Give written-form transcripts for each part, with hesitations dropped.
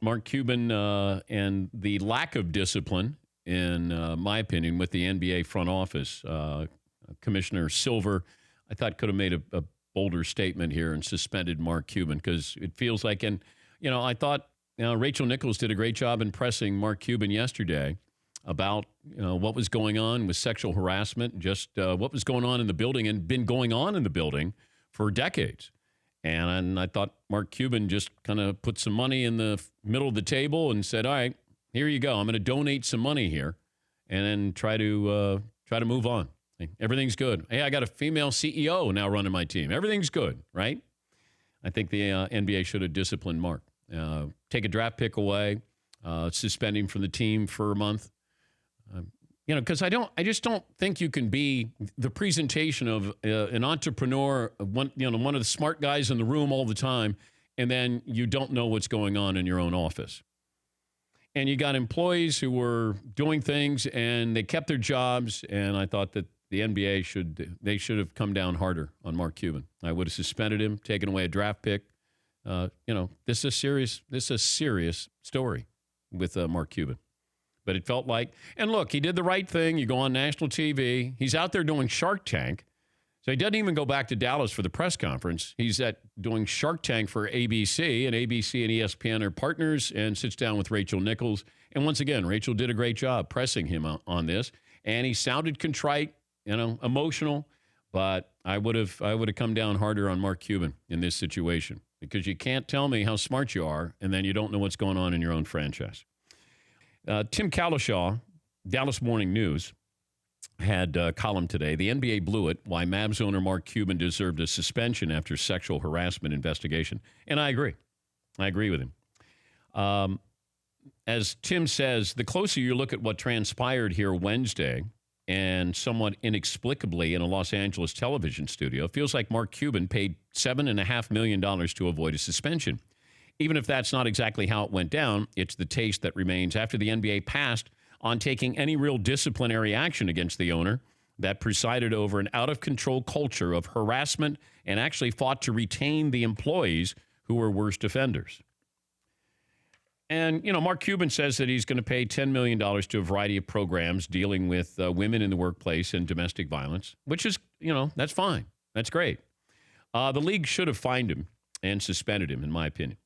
Mark Cuban and the lack of discipline, in my opinion, with the NBA front office. Commissioner Silver, I thought, could have made a bolder statement here and suspended Mark Cuban, because it feels like, and, I thought Rachel Nichols did a great job in pressing Mark Cuban yesterday about what was going on with sexual harassment, just what was going on in the building and been going on in the building for decades. And I thought Mark Cuban just kind of put some money in the middle of the table and said, all right, here you go. I'm going to donate some money here and then try to move on. Everything's good. Hey, I got a female CEO now running my team. Everything's good, right? I think the NBA should have disciplined Mark. Take a draft pick away, suspend him from the team for a month. Because I just don't think you can be the presentation of an entrepreneur, one of the smart guys in the room all the time, and then you don't know what's going on in your own office. And you got employees who were doing things and they kept their jobs, and I thought that the NBA should have come down harder on Mark Cuban. I would have suspended him, taken away a draft pick. This is a serious story with Mark Cuban. But it felt like, and look, he did the right thing. You go on national TV. He's out there doing Shark Tank. So he doesn't even go back to Dallas for the press conference. He's doing Shark Tank for ABC, and ABC and ESPN are partners, and sits down with Rachel Nichols. And once again, Rachel did a great job pressing him on this. And he sounded contrite, emotional. But I would have come down harder on Mark Cuban in this situation, because you can't tell me how smart you are, and then you don't know what's going on in your own franchise. Tim Cowlishaw, Dallas Morning News, had a column today. The NBA blew it, why Mavs owner Mark Cuban deserved a suspension after sexual harassment investigation. And I agree. I agree with him. As Tim says, the closer you look at what transpired here Wednesday, and somewhat inexplicably in a Los Angeles television studio, it feels like Mark Cuban paid $7.5 million to avoid a suspension. Even if that's not exactly how it went down, it's the taste that remains after the NBA passed on taking any real disciplinary action against the owner that presided over an out-of-control culture of harassment and actually fought to retain the employees who were worst offenders. And, Mark Cuban says that he's going to pay $10 million to a variety of programs dealing with women in the workplace and domestic violence, which is, that's fine. That's great. The league should have fined him and suspended him, in my opinion.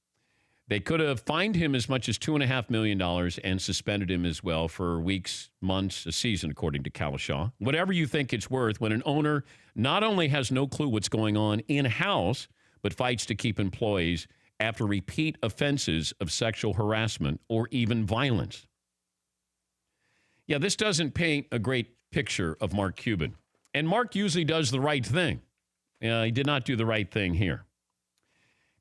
They could have fined him as much as $2.5 million and suspended him as well for weeks, months, a season, according to Cowlishaw. Whatever you think it's worth, when an owner not only has no clue what's going on in-house, but fights to keep employees after repeat offenses of sexual harassment or even violence. Yeah, this doesn't paint a great picture of Mark Cuban. And Mark usually does the right thing. He did not do the right thing here.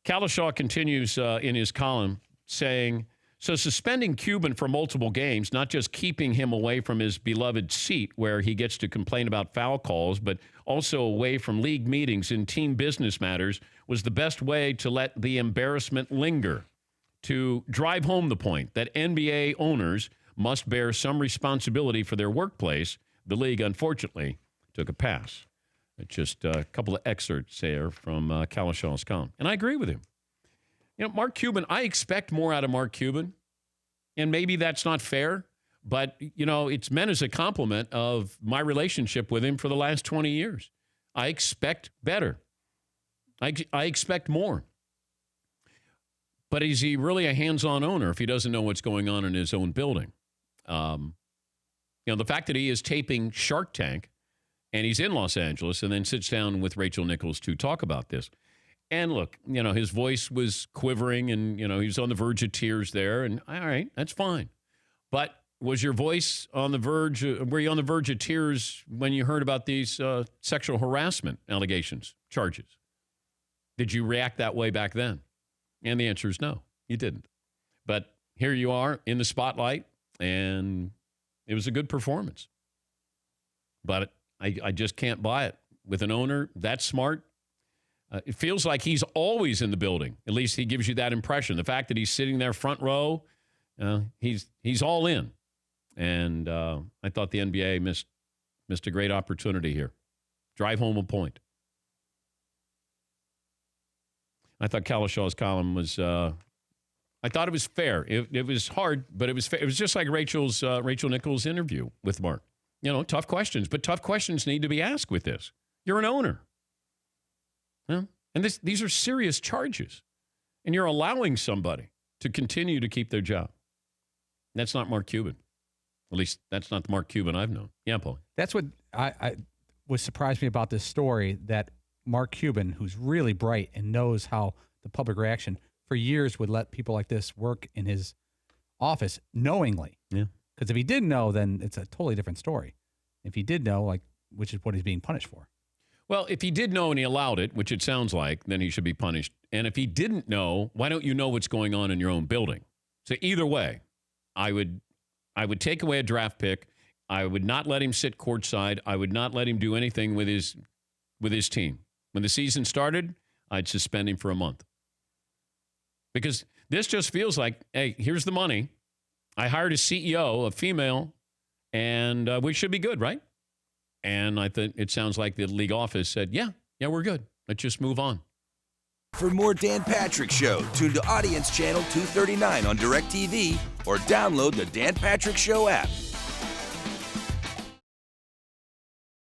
Cowlishaw continues in his column saying, so suspending Cuban for multiple games, not just keeping him away from his beloved seat where he gets to complain about foul calls, but also away from league meetings and team business matters, was the best way to let the embarrassment linger, to drive home the point that NBA owners must bear some responsibility for their workplace. The league, unfortunately, took a pass. Just a couple of excerpts there from Cowlishaw's column. And I agree with him. Mark Cuban, I expect more out of Mark Cuban. And maybe that's not fair, but, it's meant as a compliment of my relationship with him for the last 20 years. I expect better. I expect more. But is he really a hands-on owner if he doesn't know what's going on in his own building? The fact that he is taping Shark Tank, and he's in Los Angeles, and then sits down with Rachel Nichols to talk about this. And look, his voice was quivering, and, he was on the verge of tears there. And all right, that's fine. But was your voice on the verge, were you on the verge of tears when you heard about these sexual harassment allegations, charges? Did you react that way back then? And the answer is no, you didn't. But here you are in the spotlight, and it was a good performance. But I just can't buy it. With an owner that smart, it feels like he's always in the building. At least he gives you that impression. The fact that he's sitting there front row, he's all in. And I thought the NBA missed a great opportunity here. Drive home a point. I thought Cowlishaw's column was, I I thought it was fair. It was hard, but it was fair. It was just like Rachel Nichols' interview with Mark. Tough questions, but tough questions need to be asked with this. You're an owner. And these are serious charges. And you're allowing somebody to continue to keep their job. That's not Mark Cuban. At least that's not the Mark Cuban I've known. Yeah, Paul. That's what I was surprised me about this story, that Mark Cuban, who's really bright and knows how the public reaction, for years would let people like this work in his office knowingly. Yeah. Because if he didn't know, then it's a totally different story. If he did know, which is what he's being punished for. Well, if he did know and he allowed it, which it sounds like, then he should be punished. And if he didn't know, why don't you know what's going on in your own building? So either way, I would take away a draft pick. I would not let him sit courtside. I would not let him do anything with his team. When the season started, I'd suspend him for a month. Because this just feels like, hey, here's the money. I hired a CEO, a female, and we should be good, right? And I think it sounds like the league office said, yeah, we're good. Let's just move on. For more Dan Patrick Show, tune to Audience Channel 239 on DirecTV or download the Dan Patrick Show app.